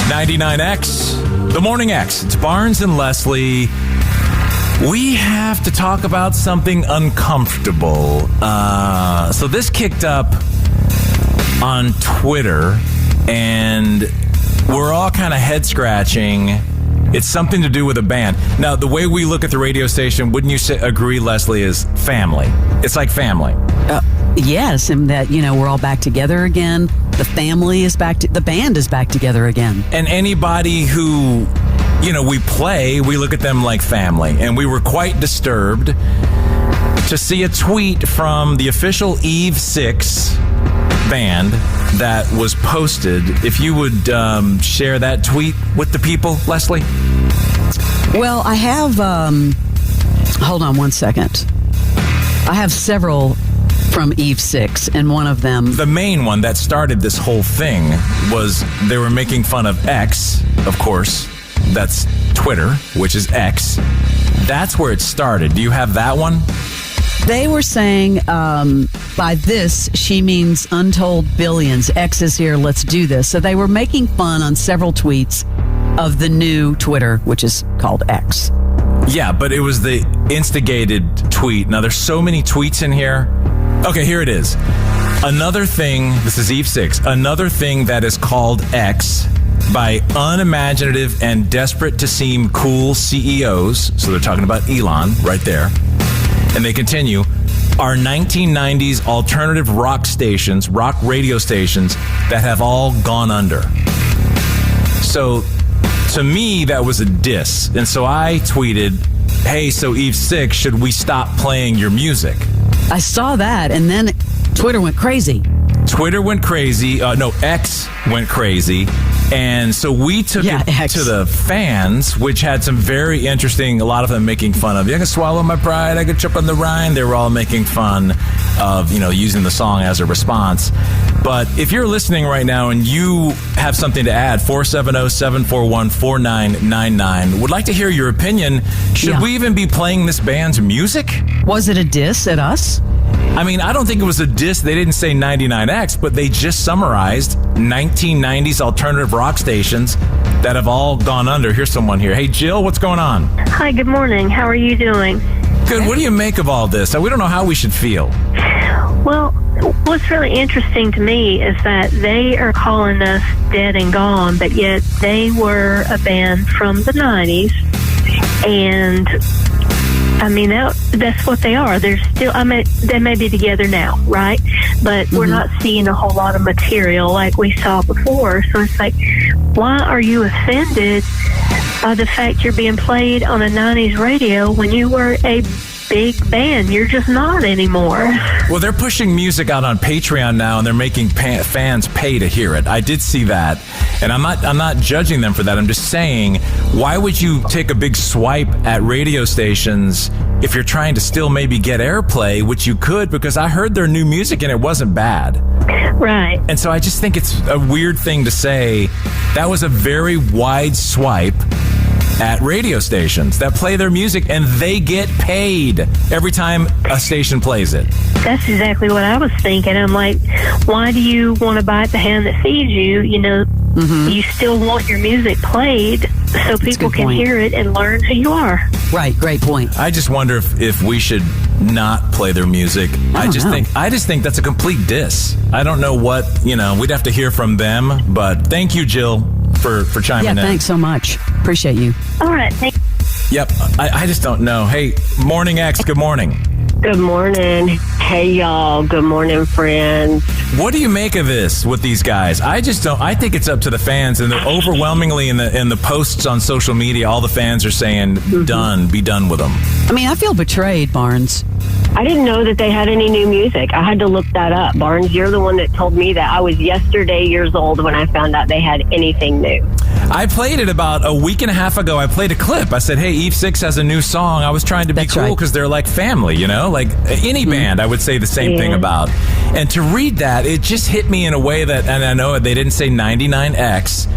99X, The Morning X. It's Barnes and Leslie. We have to talk about something uncomfortable. So this kicked up on Twitter, and we're all kind of head-scratching. It's something to do with a band. Now, the way we look at the radio station, wouldn't you agree, Leslie, is family? It's like family. Yes, and that, we're all back together again. The family is back, the band is back together again. And anybody who, we look at them like family. And we were quite disturbed to see a tweet from the official Eve 6 band that was posted. If you would share that tweet with the people, Leslie? Well, I have, hold on one second. I have several from Eve 6, and one of them... The main one that started this whole thing was they were making fun of X, of course. That's Twitter, which is X. That's where it started. Do you have that one? They were saying, by this, she means untold billions. X is here, let's do this. So they were making fun on several tweets of the new Twitter, which is called X. Yeah, but it was the instigated tweet. Now, there's so many tweets in here. Okay, here it is. Another thing, this is Eve 6, another thing that is called X by unimaginative and desperate to seem cool CEOs. So they're talking about Elon right there. And they continue, are 1990s alternative rock stations, rock radio stations that have all gone under. So to me, that was a diss. And so I tweeted, hey, so Eve 6, should we stop playing your music? I saw that, and then Twitter went crazy. Twitter went crazy. X went crazy. And so we took it X to the fans, which had some very interesting, a lot of them making fun of, I can swallow my pride, I could trip on the Rhine. They were all making fun of, using the song as a response. But if you're listening right now and you have something to add, 470-741-4999, would like to hear your opinion. Should we even be playing this band's music? Was it a diss at us? I mean, I don't think it was a diss. They didn't say 99X, but they just summarized 1990s alternative rock stations that have all gone under. Here's someone here. Hey, Jill, what's going on? Hi, good morning. How are you doing? Good. What do you make of all this? We don't know how we should feel. Well, what's really interesting to me is that they are calling us dead and gone, but yet they were a band from the 90s. And I mean, that's what they are. They're still, they may be together now, right? But we're not seeing a whole lot of material like we saw before. So it's like, why are you offended by the fact you're being played on a 90s radio when you were a big band? You're just not anymore. Well, they're pushing music out on Patreon now, and they're making fans pay to hear it. I did see that, and I'm not judging them for that. I'm just saying, why would you take a big swipe at radio stations if you're trying to still maybe get airplay, which you could, because I heard their new music and it wasn't bad. Right. And so I just think it's a weird thing to say. That was a very wide swipe at radio stations that play their music, and they get paid every time a station plays it. That's exactly what I was thinking. I'm like, why do you want to bite the hand that feeds you? You still want your music played so people can hear it and learn who you are. Right, great point. I just wonder if we should not play their music. I just think that's a complete diss. I don't know what, we'd have to hear from them, but thank you, Jill, for chiming in. Yeah, thanks so much. Appreciate you. All right, thank you. Yep, I just don't know. Hey, Morning X, good morning. Good morning. Hey, y'all. Good morning, friends. What do you make of this with these guys? I just don't. I think it's up to the fans, and they're overwhelmingly in the posts on social media, all the fans are saying, done, be done with them. I mean, I feel betrayed, Barnes. I didn't know that they had any new music. I had to look that up. Barnes, you're the one that told me that. I was yesterday years old when I found out they had anything new. I played it about a week and a half ago. I played a clip. I said, hey, Eve 6 has a new song. I was trying to be cool because they're like family, like any band I would say the same thing about. And to read that, it just hit me in a way that, and I know they didn't say 99X,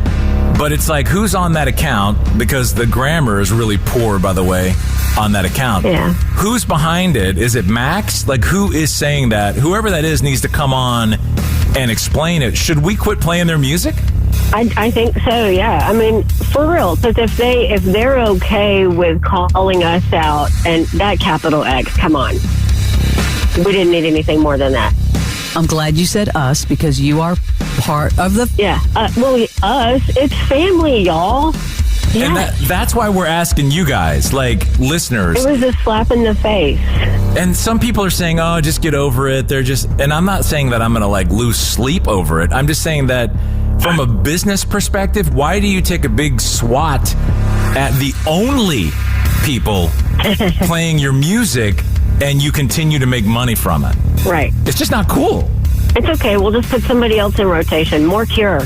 but it's like, who's on that account? Because the grammar is really poor, by the way, on that account. Yeah. Who's behind it? Is it Max? Like, who is saying that? Whoever that is needs to come on and explain it. Should we quit playing their music? I think so, yeah. I mean, for real, because if they're okay with calling us out, and that capital X, come on. We didn't need anything more than that. I'm glad you said us, because you are part of the... Yeah, us, it's family, y'all. And that's why we're asking you guys, like listeners. It was a slap in the face. And some people are saying, oh, just get over it. And I'm not saying that I'm going to like lose sleep over it. I'm just saying that from a business perspective, why do you take a big swat at the only people playing your music and you continue to make money from it? Right. It's just not cool. It's okay. We'll just put somebody else in rotation. More Cure.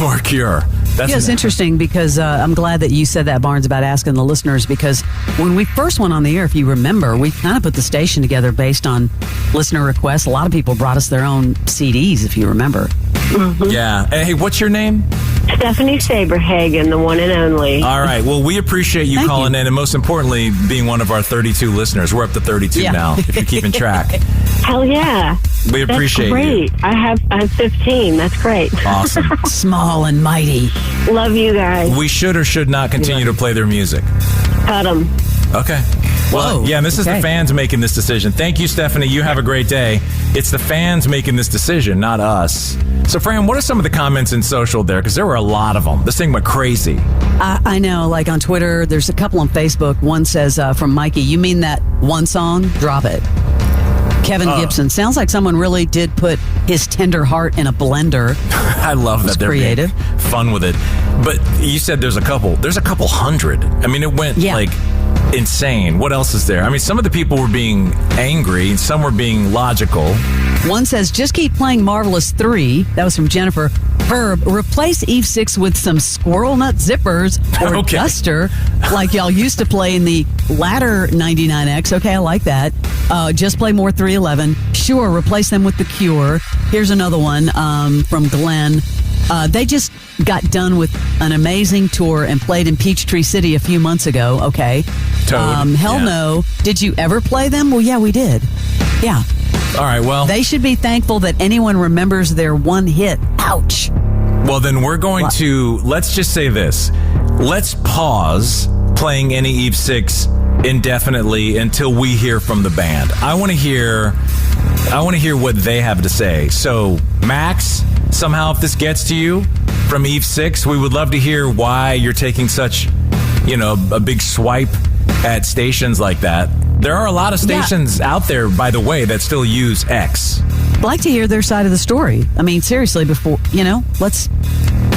More Cure. It's interesting because I'm glad that you said that, Barnes, about asking the listeners, because when we first went on the air, if you remember, we kind of put the station together based on listener requests. A lot of people brought us their own CDs, if you remember. Mm-hmm. Yeah. Hey, what's your name? Stephanie Saberhagen, the one and only. All right. Well, we appreciate you calling in, and most importantly, being one of our 32 listeners. We're up to 32 now, if you're keeping track. Hell yeah. We appreciate great. you. I have 15. That's great. Awesome. Small and mighty. Love you guys. We should or should not continue to play their music. Cut them. Okay. Well, yeah, and this is the fans making this decision. Thank you, Stephanie. You have a great day. It's the fans making this decision, not us. So, Fram, what are some of the comments in social there? Because there were a lot of them. This thing went crazy. I know, like on Twitter, there's a couple on Facebook. One says from Mikey, you mean that one song? Drop it. Kevin Gibson, sounds like someone really did put his tender heart in a blender. I love that they're creative. being fun with it. But you said there's a couple hundred. I mean, it went like insane. What else is there? I mean, some of the people were being angry, and some were being logical. One says, just keep playing Marvelous 3. That was from Jennifer. Herb, replace Eve 6 with some squirrel nut zippers or duster like y'all used to play in the latter 99X. Okay, I like that. Just play more 311. Sure, replace them with The Cure. Here's another one from Glenn. They just got done with an amazing tour and played in Peachtree City a few months ago. Okay. Hell no. Did you ever play them? Well, yeah, we did. Yeah. All right, well. They should be thankful that anyone remembers their one hit. Ouch. Well, then we're going to, let's just say this. Let's pause playing any Eve 6 indefinitely until we hear from the band. I want to hear what they have to say. So, Max, somehow if this gets to you from Eve 6, we would love to hear why you're taking such, a big swipe at stations like that. There are a lot of stations out there, by the way, that still use X. I'd like to hear their side of the story. I mean, seriously, before, let's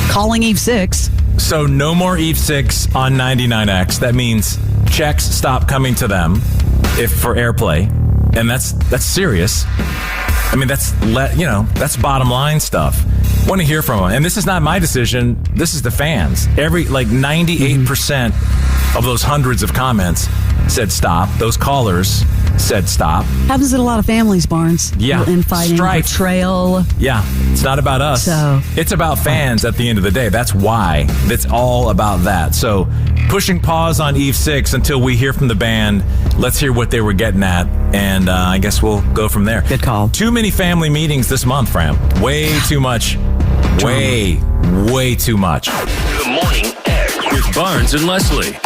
calling Eve 6. So no more Eve 6 on 99X. That means checks stop coming to them for airplay. And that's serious. I mean, that's bottom line stuff. Want to hear from them. And this is not my decision. This is the fans. 98% of those hundreds of comments said stop. Those callers said stop. Happens in a lot of families, Barnes. Yeah. Infighting, betrayal. Yeah. It's not about us. It's about fans at the end of the day. That's why. It's all about that. So pushing pause on Eve 6 until we hear from the band. Let's hear what they were getting at. And I guess we'll go from there. Good call. Too many family meetings this month, Fram. Way too much. Way too much. Good morning, X. With Barnes and Leslie.